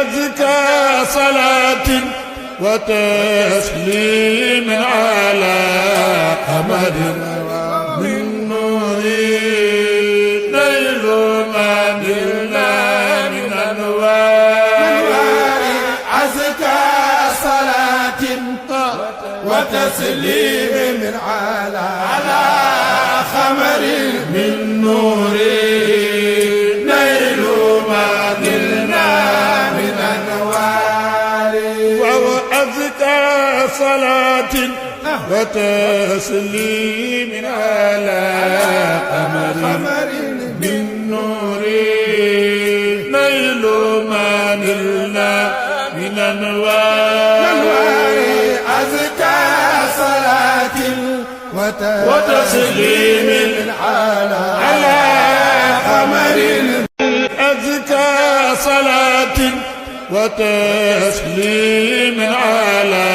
أزكى صلاة وتسليم على قمر من نور نيل ما نلنا من أنوار أزكى صلاة وتسليم من على خمر من نور نيل ما نلنا من أنوار وأزكى صلاة وتسليم على قمر من نور نيل ما نلنا من أنوار أزكى صلاة وتسليم على قمر أزكى صلاة وتسليم على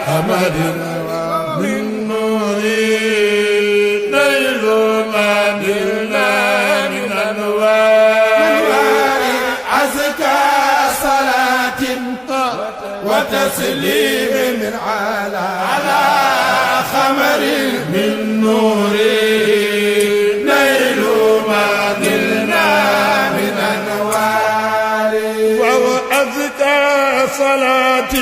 قمر من نور نيل ما نلنا من أنوار أزكى صلاة وتسليم من على خمر من نور نيل ما نلنا من أنوار وأزكى صلاة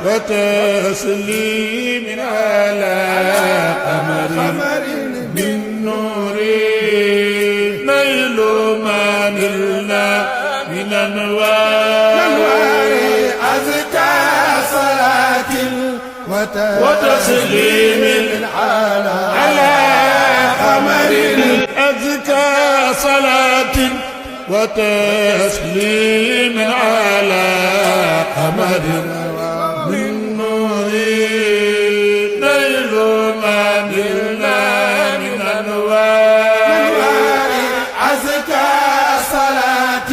وتسليم على قمر من نور نيل ما نلنا من أنوار أزكى صلاة وتسليم على قمر أزكى صلاة وتسليم على قمر من نور نيل ما نلنا من أنوار أزكى صلاة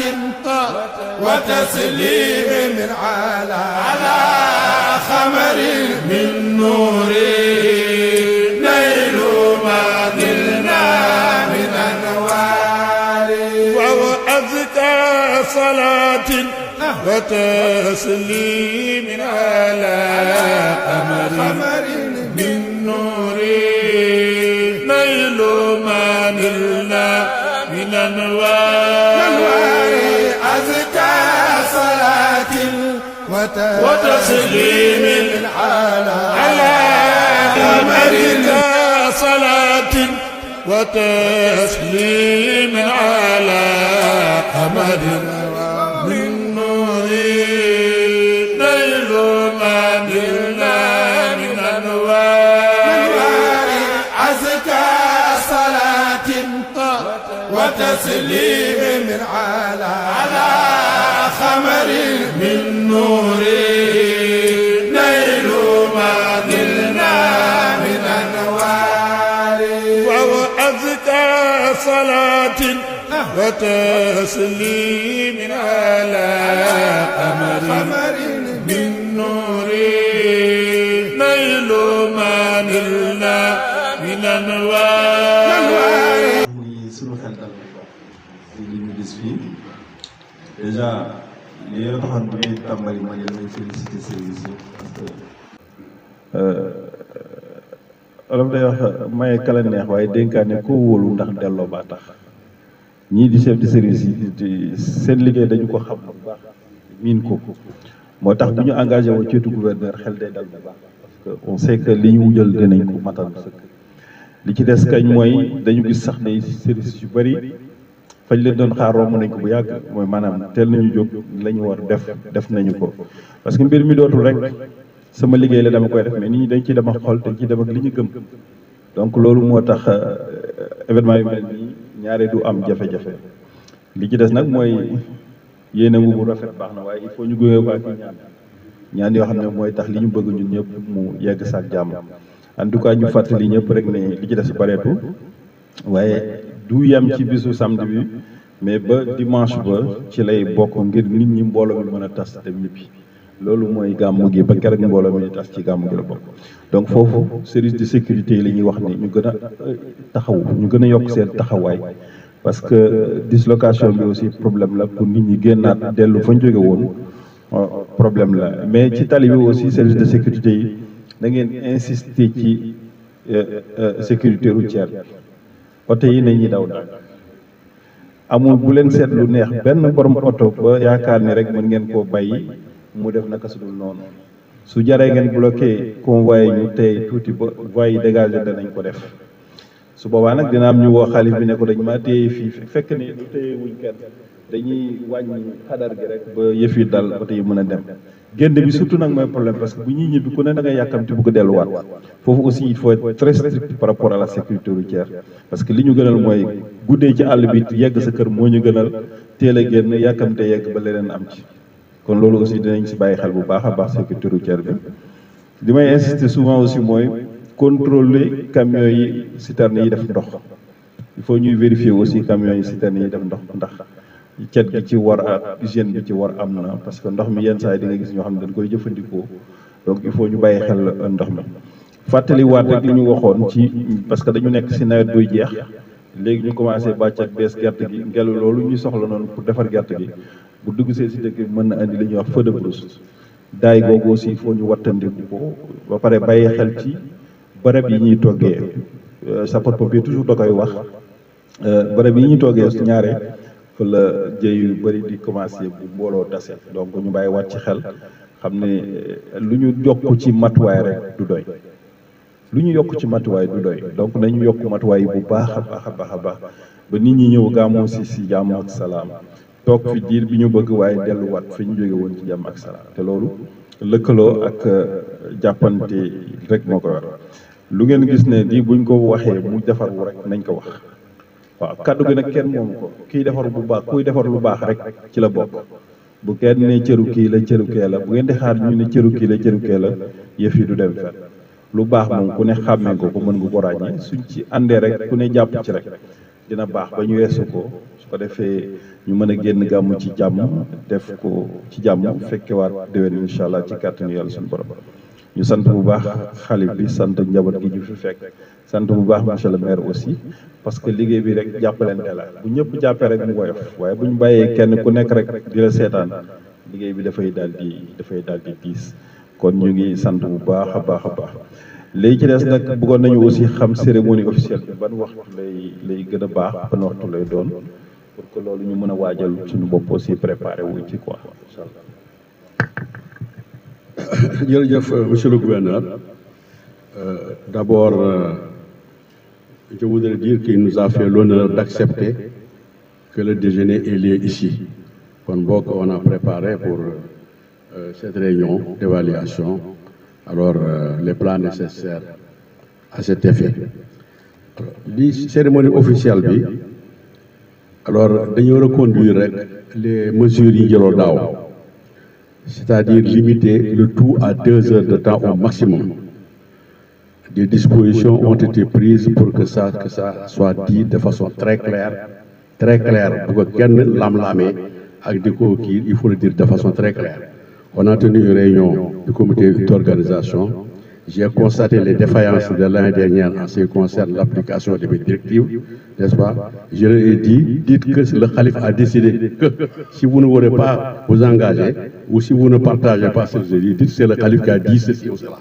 وتسليم من على خمر من نور نيل ما نلنا من أنوار وأزكى صلاة وتسليم على قمر من نور نيل ما نلنا من أنوار أزكى صلاة وتسليم على قمر صلاة وتسليم على قمر من نور نيل ما نلنا من أنوار أزكى صلاة وتسليم من على خمر من نور نيل ما نلنا من أنوار وأزكى صلاة وتسليم على قمر من نور نيل ما نلنا من أنوار sunu xel dal bu baax ci li ñu gis fii déjà li nga taxoon bi ngay tàmbali ma ne damay féliciter service yi parce que olof day wax maye kala neex waaye dénkaane koo wóolu ndax delloo baa tax ñii di chef de service yi seen liggéey dañu ko xam bu baax miin ko moo tax bu ñu engagé woo ci wetu gouverneur xel day dal bu baax parce que on sait que li ñu wujjal dinañ ko matal sëkk li ci des kañ mooy dañu gis sax ne service yu bëri fañ leen doon xaar romb nañ ko bu yàgg mooy maanaam teel nañu jóg la ñu war def nañu ko parce que mbir mi dootul rek sama liggéey la dama koy def mais nit ñi dañ ciy dem ak xol dañ ciy dem ak li ñu gëm donc loolu moo tax événement yu mel nii ñaare du am jafe-jafe li ci des nag mooy yéene bu rafet baax na waaye il faut ñu gunge ko ak ñaan yoo xam ne mooy tax li ñu bëgg ñun ñëpp mu yegg saak jàmm en tout cas ñu fàttali ñëpp rek ne li ci des bareetu waaye du yem ci bisu samedi bi mais ba dimanche ba ci lay bokk ngir nit ñi mbooloo mi mën a tas dem ñibbi loolu mooy gàmmu gi ba keroog mbooloo mi tas ci gàmmu gi la bokk donc foofu service de sécurité yi la ñuy wax ni ñu gën a taxaw ñu gën a yokk seen taxawaay parce que dislocation bi aussi problème la pour nit ñi génnaat dellu fa ñu jóge woon problème la mais ci tali bi aussi service de sécurité yi da ngeen insister ci sécurité routière oto yi nañuy daw daal amul bu leen seet lu neex benn borom oto ba yaakaar ni rek mën ngeen koo bàyyi mu def naka su dul noonu su jaree ngeen bloqué convoyé ñu tey tuuti ba voies yi dégagé danañ ko def su boobaa nag dina am ñu woo xaalif bi ne ko dañ maa téye fii fekk ni du téye wuñ kenn dañuy wàññi xadar gi rek ba yëf yi dal oto yi mën a dem génn bi surtout nag mooy problème parce que bu ñuy ñibbi ku ne da nga yàkkamti bëgg a delluwaat foofu aussi il faut être très strict par rapport à la sécurité routière parce que li ñu gënal mooy guddee ci àll bi yegg sa kër moo ñu gënal teel a génn yàkkamte yegg ba leneen am ci kon loolu aussi dinañ si bàyyi xel bu baax a baax sécurité routière bi li may insister souvent aussi mooy contrôler camions yi citernes yi def ndox il faut ñuy vérifier aussi camions yi citernes yi def ndox ndax cet gi ci war ak hygiène bi ci war am na parce que ndox mi yenn saa yi di nga gis ñoo xam ne dañ koy jëfandikoo donc il faut ñu bàyyi xel ndox mi fàttali waat rek li ñu waxoon ci parce que dañu nekk si nawet buy jeex léegi ñu commencé bàcc ak bees gerte gi ngelaw loolu ñuy soxla noonu pour defar gerte gi bu dugg see si dëkk bi mën na indi li ñuy wax feu de brousse daay googu aussi il faut ñu wattandiku ko ba pare bàyyi xel ci bërëb yi ñuy toggee sapeur-pompier toujours da koy wax bërëb yi ñuy toggee ñaare fa la jëy yu bëri di commencé bu mbooloo tase donc ñu bàyyi waat ci xel xam ne lu ñu yokk ci matuwaay rek du doy lu ñu yokk ci matuwaay du doy donc nañu yokk matuwaay yi bu baax a baax a baax a baax ba nit ñi ñëw gàmmoo si jàmm ak salaam toog fi diir bi ñu bëgg waaye delluwaat fi ñu jóge woon ci jàmm ak salaam te loolu lëkkaloo ak jàppante rek moo ko war lu ngeen gis ne di buñ ko waxee mu defaru rek nañ ko wax waaw kaddu gi nag kenn moomu ko kii defar bu baax kuy defar lu baax rek ci la bokk bu kenn ne cëru kii la cëru kee la bu ngeen di xaar ñu ne cëru kii la cëru kee la yëf yi du dem fenn lu baax moom ku ne xàmmee ko mën nga ko ràññee suñ ci àndee rek ku ne jàpp ci rek dina baax ba ñu weesu ko su ko defee ñu mën a génn gàmmu ci jàmm def ko ci jàmm fekkewaat déwén incha allah ci kàttanu yàlla suñu borom ñu sant bu baax xalif bi sant njaboot gi ñu fi fekk sant bu baax monsieur le maire aussi parce que liggéey bi rek jàppalante la bu ñëpp jàppee rek mu woyof waaye bu ñu bàyyee kenn ku nekk rek di la seetaan liggéey bi dafay daal di diis kon ñu ngi sant bu baax a baax a baax léegi ci des nag bëggoon nañu aussi xam cérémonie officielle bi ban waxtu lay gën a baax ban waxtu lay doon pour que loolu ñu mën a waajal suñu bopp aussi préparé wu ci quoi incha allah. Jërëjëf monsieur le gouverneur. D'abord, je voudrais dire qu'il nous a fait l'honneur d'accepter que le déjeuner ait lieu ici. Donc, on a préparé pour cette réunion d'évaluation alors les plans nécessaires à cet effet. La cérémonie officielle, bi, alors, nous reconduire les mesures d'Ao. C'est-à-dire limiter le tout à 2 heures de temps au maximum. Des dispositions ont été prises pour que ça soit dit de façon très claire, pour que quelqu'un l'âme il faut le dire de façon très claire. On a tenu une réunion du comité d'organisation. J'ai constaté les défaillances de l'année dernière en ce qui concerne l'application des directives, n'est-ce pas? Je leur ai dit, dites que le calife a décidé que si vous ne voulez pas vous engager, ou si vous ne partagez pas ce que je dis, dites que c'est le calife qui a dit ceci ou cela.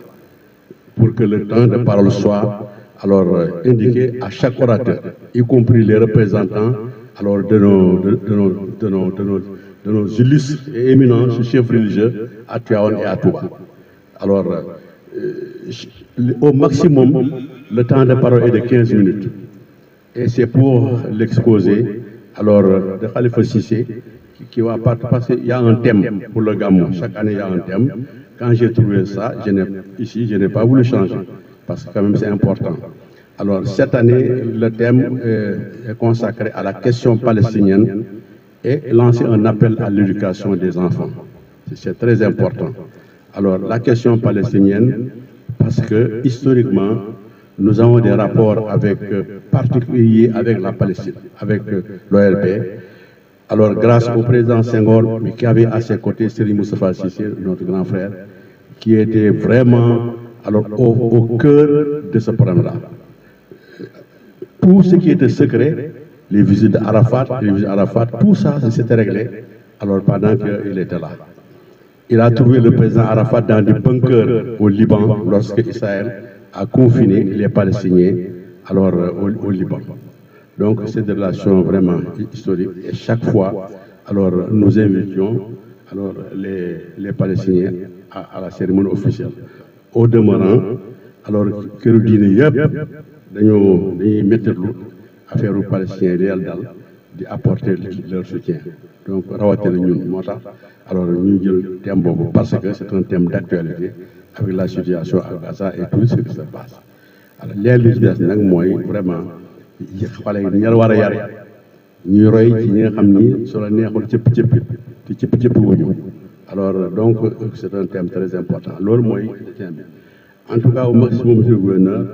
Pour que le temps de parole soit alors indiqué à chaque orateur, y compris les représentants alors de nos illustres et éminents chefs religieux à Tivaouane et à Touba. Alors, au maximum, le temps de parole est de 15 minutes. Et c'est pour l'exposer, alors, de Khalifa Sissé, qui va participer, il y a un thème pour le Gamou. Chaque année, il y a un thème. Quand j'ai trouvé ça, je n'ai pas voulu changer, parce que quand même c'est important. Alors, cette année, le thème est consacré à la question palestinienne et lancer un appel à l'éducation des enfants. C'est très important. Alors, la question palestinienne, parce que historiquement, nous avons des rapports particuliers avec la Palestine, avec l'OLP. Alors, grâce au président Senghor, mais qui avait à ses côtés Serigne Moustapha Cissé, notre grand frère, qui était vraiment alors, au cœur de ce problème-là. Tout ce qui était secret, les visites d'Arafat, tout ça, s'était réglé alors pendant qu'il était là. Il a trouvé le président Arafat dans des bunkers au Liban lorsque Israël a confiné les Palestiniens alors au Liban. Donc c'est des relations vraiment historiques et chaque fois alors nous invitions alors les Palestiniens à la cérémonie officielle. Au demeurant alors këru diine yëpp dañuy méttiitlu affaire u palestinien yi yàlla daal di apporter leur soutien donc rawatina ñun moo tax alors ñu jël thème boobu parce que c'est un thème d'actualité avec la situation à Gaza et tout ce qui se passe alors léegi li ci des nag mooy vraiment xale yi ña war a yar ñuy roy ci ñi nga xam ni su la neexul cëpp-cëppi te cëpp-cëppi wuñu alors donc c'est un thème très important loolu mooy thème bi en tout cas au maximum monsieur le gouverneur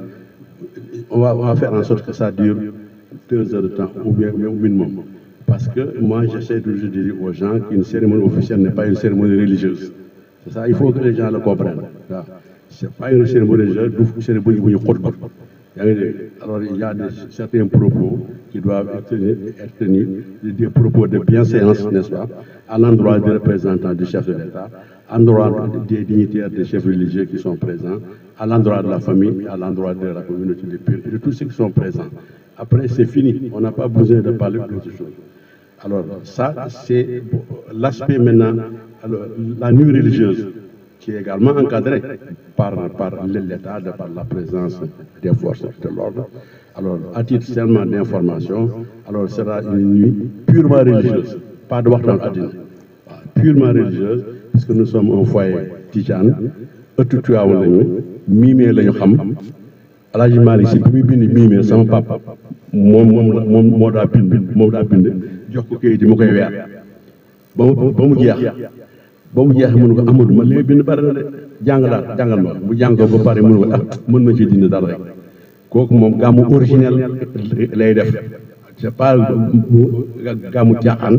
on va faire en sorte que ça dure 2 heures de temps ou bien au minimum parce que moi j'essaie toujours de dire aux gens qu'une cérémonie officielle n'est pas une cérémonie religieuse c'est ça il faut que les gens le comprennent waaw c'est pas une cérémonie religieuse du cérémonie bu ñu xutba yaa ngi dégg alors il y a certains propos qui doivent être tenus des propos de bienséance n'est-ce pas à l'endroit des représentants du chef de l'État à l'endroit des dignitaires des chefs religieux qui sont présents à l'endroit de la famille à l'endroit de la communauté des purs et de tous ceux qui sont présents après c'est fini on n'a pas besoin de parler d'autre chose alors ça c'est l'aspect maintenant alors la nuit religieuse qui est également encadrée par l'État, par la présence des forces de l'ordre. Alors, à titre seulement d'information, alors sera une nuit purement religieuse, pas de waxtaan àddina, purement religieuse, puisque nous sommes un foyer tijaan, ëttu Tiwaawan lañu, miimee lañu xam, Alaaji Maalik Si bi muy bind miimee sama papa moom moo daa bind jox ko kayit yi ma koy weer ba mu jeex. ba mu jeexee mënu ko Amadou man li may bind bari na de jàngal ma bu jàngoo ba pare mënu ko mën ma ci dindi dara rek kooku moom gàmmu originel lay def c'est pas gàmmu caaxaan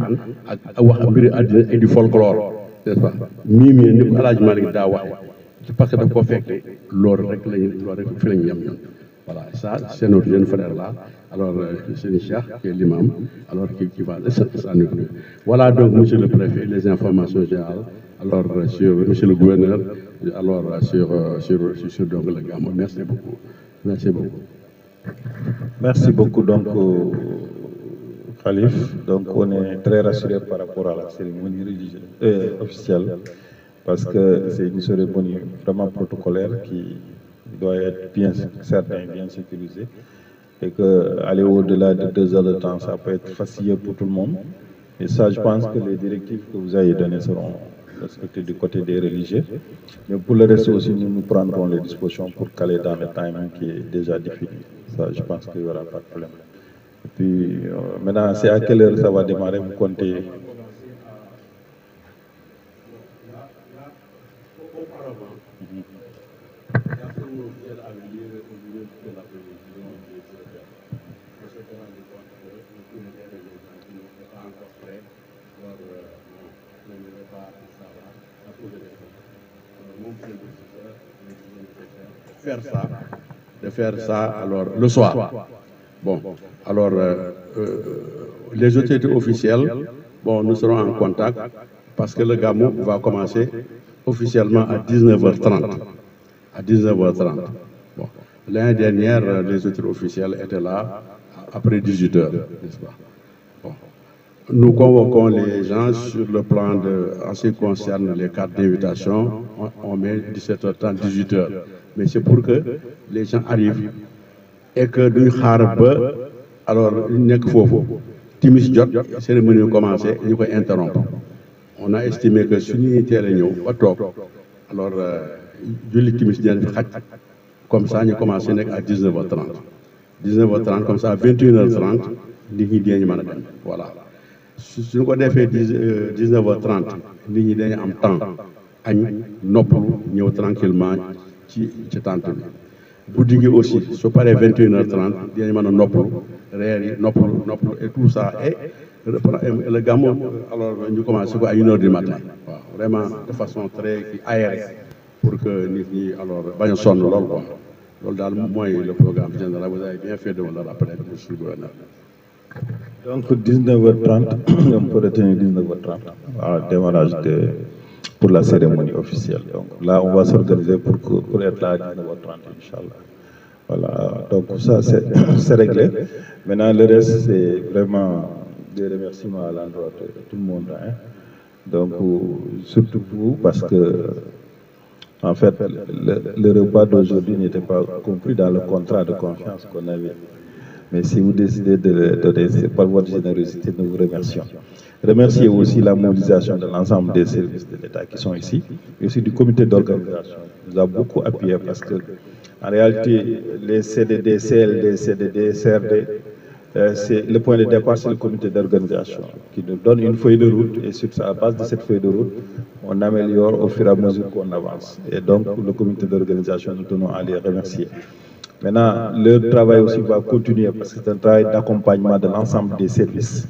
ak wax mbiri àddina et du folklore n'est-ce pas mii ni ko El Hadj Malick daa waxee parce que daf ko fekkee loolu rek fi lañu yem ñun voilà ça c'est notre jeune frère là alors c'est Cheikh qui est l'imam alors qui va s'en occuper voilà donc monsieur le préfet les informations générales alors sur monsieur le gouverneur alors sur donc le Gamou merci beaucoup donc Khalif donc on est très rassuré par rapport à la cérémonie religieuse officielle parce que c'est une cérémonie vraiment protocolaire qui doit être bien sécurisée et que aller au-delà de 2 heures de temps, ça peut être facile pour tout le monde. Et ça, je pense que les directives que vous avez données seront respectées du côté des religieux. Mais pour le reste aussi, nous prendrons les dispositions pour caler dans le timing qui est déjà défini. Ça, je pense qu'il n'y aura pas de problème. Et puis, maintenant, c'est à quelle heure ça va démarrer? Vous comptez? De faire ça alors le soir. Bon, alors les autorités officielles, bon, nous serons en contact parce que le Gamou va commencer officiellement à 19h30. À 19h30. Bon, l'année dernière, les autorités officielles étaient là après 18h, n'est-ce pas? Bon. Nous convoquons les gens sur le plan de, en ce qui concerne les cartes d'invitation, on met 17h30, 18h. Mais c'est pour que les gens arrivent et que nous xaar alors nekk foofu timis jot cérémonie commencé ñu koy interrompre. On a estimé que suñuy teel a ñëw ba toog alors julli timis dinañ fi xaj comme ça ñu commencé nekk à 19h30. 19h30 comme ça à 21h30 nit ñi dinañ mën a dem voilà. Suñu ko defee 19h30 nit ñi dañu am temps añ noppalu ñëw tranquillement ci tente bi guddi gi aussi su paree 21h30 dinañ mën a noppalu reer yi noppalu et tout ça et le Gamou alors ñu commencé ko à 1h du matin waaw vraiment de façon très aérée pour que nit ñi alors bañ a sonn lool quoi loolu daal mooy le programme général vous avez bien fait de me le rappeler monsieur le gouverneur. Donc 19h30, on peut retenir 19h30 à démarrage pour la cérémonie officielle. Donc là, on va s'organiser pour être là à 19h30, Inch'Allah. Voilà, donc ça c'est réglé. Maintenant, le reste, c'est vraiment des remerciements à l'endroit de tout le monde. Hein. Donc, surtout vous, parce que, en fait, le repas d'aujourd'hui n'était pas compris dans le contrat de confiance qu'on avait. Mais si vous décidez de le donner, c'est par votre générosité, nous vous remercions. Remercier aussi la mobilisation de l'ensemble des services de l'État qui sont ici, et aussi du comité d'organisation. Il nous a beaucoup appuyé parce que, en réalité, les CDD, CLD, CDD, CRD, le point de départ, c'est le comité d'organisation qui nous donne une feuille de route et sur la base de cette feuille de route, on améliore au fur et à mesure qu'on avance. Et donc, le comité d'organisation, nous tenons à les remercier. Maintenant, le travail aussi va continuer parce que c'est un travail d'accompagnement de l'ensemble des services.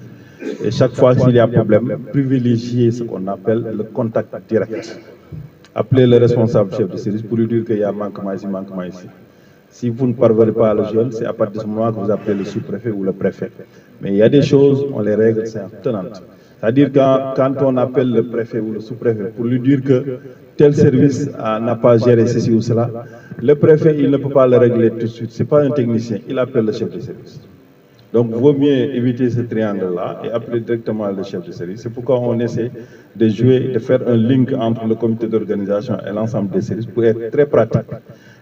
Et chaque fois qu'il y a problème, privilégier ce qu'on appelle le contact direct. Appelez le responsable chef de service pour lui dire qu'il y a manquement ici, manquement ici. Si vous ne parvenez pas à le jeune, c'est à partir de ce moment que vous appelez le sous-préfet ou le préfet. Mais il y a des choses, on les règle, c'est tenante. C'est-à-dire quand on appelle le préfet ou le sous-préfet pour lui dire que tel service n'a pas géré ceci ou cela, le préfet, il ne peut pas le régler tout de suite. Ce n'est pas un technicien, il appelle le chef de service. Donc, il vaut mieux éviter ce triangle-là et appeler directement le chef de service. C'est pourquoi on essaie de jouer, de faire un link entre le comité d'organisation et l'ensemble des services pour être très pratique.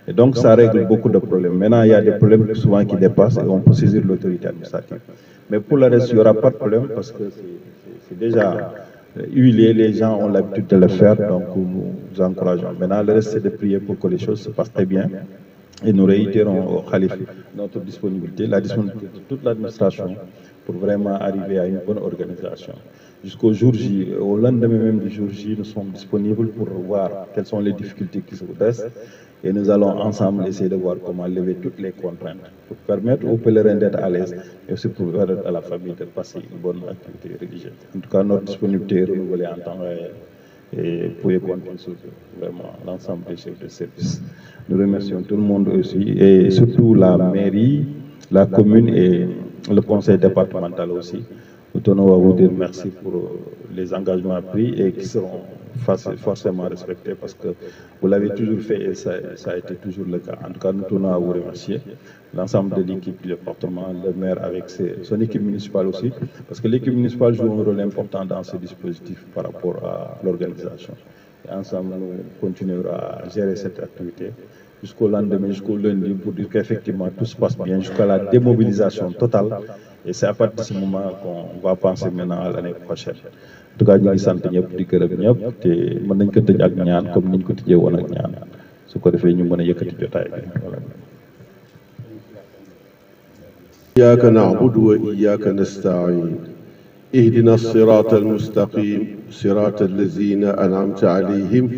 Et donc, ça règle beaucoup de problèmes. Maintenant, il y a des problèmes souvent qui dépassent et on peut saisir l'autorité administrative. Mais pour le reste, il n'y aura pas de problème parce que c'est déjà huilé, les gens ont l'habitude de le faire, donc nous vous encourageons. Maintenant, le reste, c'est de prier pour que les choses se passent très bien. Et nous réitérons au Khalife notre disponibilité, la disponibilité de toute l'administration pour vraiment arriver à une bonne organisation. Jusqu'au jour J, au lendemain même du jour J, nous sommes disponibles pour voir quelles sont les difficultés qui se dressent et nous allons ensemble essayer de voir comment lever toutes les contraintes pour permettre aux pèlerins d'être à l'aise et aussi pour permettre à la famille de passer une bonne activité religieuse. En tout cas, notre disponibilité est renouvelée en temps réel. Et vous pouvez compter sur vraiment l'ensemble des chefs de service. Nous remercions tout le monde aussi, et surtout la mairie, la commune et le conseil départemental aussi. Nous tenons à vous dire merci pour les engagements pris et qui seront forcément respectés parce que vous l'avez toujours fait et ça a été toujours le cas. En tout cas, nous tenons à vous remercier. L'ensemble de l'équipe du département, le maire avec son équipe municipale aussi, parce que l'équipe municipale joue un rôle important dans ce dispositif par rapport à l'organisation. Et ensemble, nous continuerons à gérer cette activité jusqu'au lendemain, jusqu'au lundi, pour dire qu'effectivement tout se passe bien, jusqu'à la démobilisation totale. Et c'est à partir de ce moment qu'on va penser maintenant à l'année prochaine. En tout cas, ñu ngi sant ñëpp di gërëm ñëpp te mën nañ ko tëj ak ñaan comme niñ ko tëjee woon ak ñaan su ko defee ñu mën a yëkkati jotaay bi. إياك نعبد وإياك نستعين اهدنا الصراط المستقيم صراط الذين أنعمت عليهم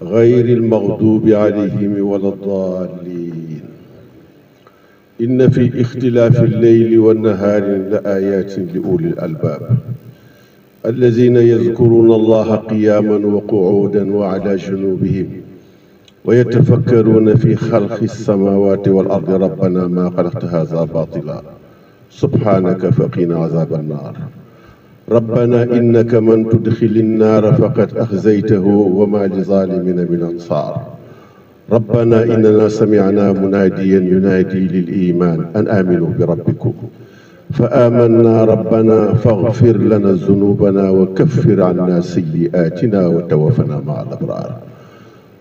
غير المغضوب عليهم ولا الضالين إن في اختلاف الليل والنهار لآيات لأولي الألباب الذين يذكرون الله قياما وقعودا وعلى جنوبهم ويتفكرون في خلق السماوات والأرض ربنا ما خلقت هذا باطلا سبحانك فقنا عذاب النار ربنا إنك من تدخل النار فقد أخزيته وما لظالمين من أنصار ربنا إننا سمعنا مناديا ينادي للإيمان أن آمنوا بربكم فآمنا ربنا فاغفر لنا ذنوبنا وكفر عنا سيئاتنا وتوفنا مع الأبرار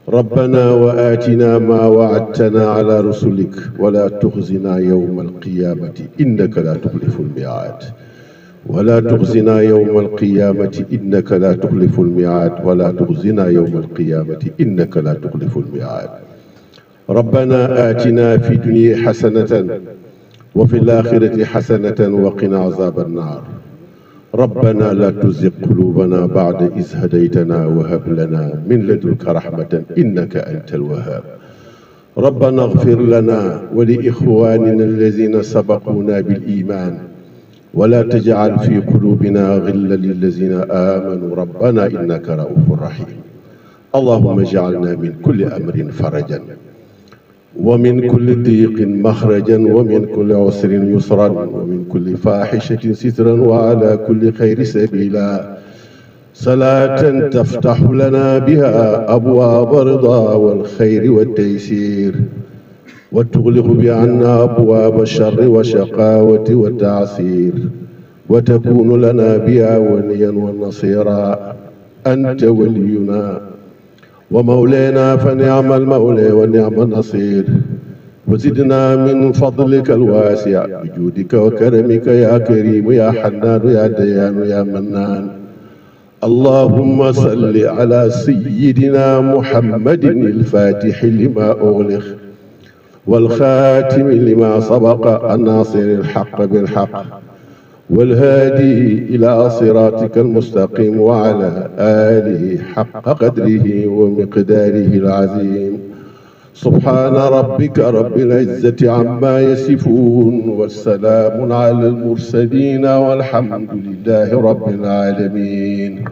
ربنا وآتنا ما وعدتنا على رسلك ولا تخزنا يوم القيامة إنك لا تخلف الميعاد ولا تخزنا يوم القيامة إنك لا تخلف الميعاد ولا تخزنا يوم القيامة إنك لا تخلف الميعاد ربنا آتنا في الدنيا حسنة وفي الآخرة حسنة وقنا عذاب النار ربنا لا تزغ قلوبنا بعد إذ هديتنا وهب لنا من لدنك رحمة إنك أنت الوهاب ربنا اغفر لنا ولإخواننا الذين سبقونا بالإيمان ولا تجعل في قلوبنا غلا للذين آمنوا ربنا إنك رؤوف رحيم اللهم اجعلنا من كل أمر فرجا ومن كل ضيق مخرجا ومن كل عسر يسرا ومن كل فاحشة سترا وعلى كل خير سبيلا صلاة تفتح لنا بها أبواب الرضا والخير والتيسير وتغلق بعنا أبواب الشر والشقاوة والتعسير وتكون لنا بها وليا ونصيرا أنت ولينا ومولانا فنعم المولى ونعم النصير وزدنا من فضلك الواسع بجودك وكرمك يا كريم يا حنان يا ديان يا منان اللهم صل على سيدنا محمد الفاتح لما أغلق والخاتم لما سبق الناصر الحق بالحق والهادي إلى صراطك المستقيم وعلى آله حق قدره ومقداره العظيم سبحان ربك رب العزة عما يصفون والسلام على المرسلين والحمد لله رب العالمين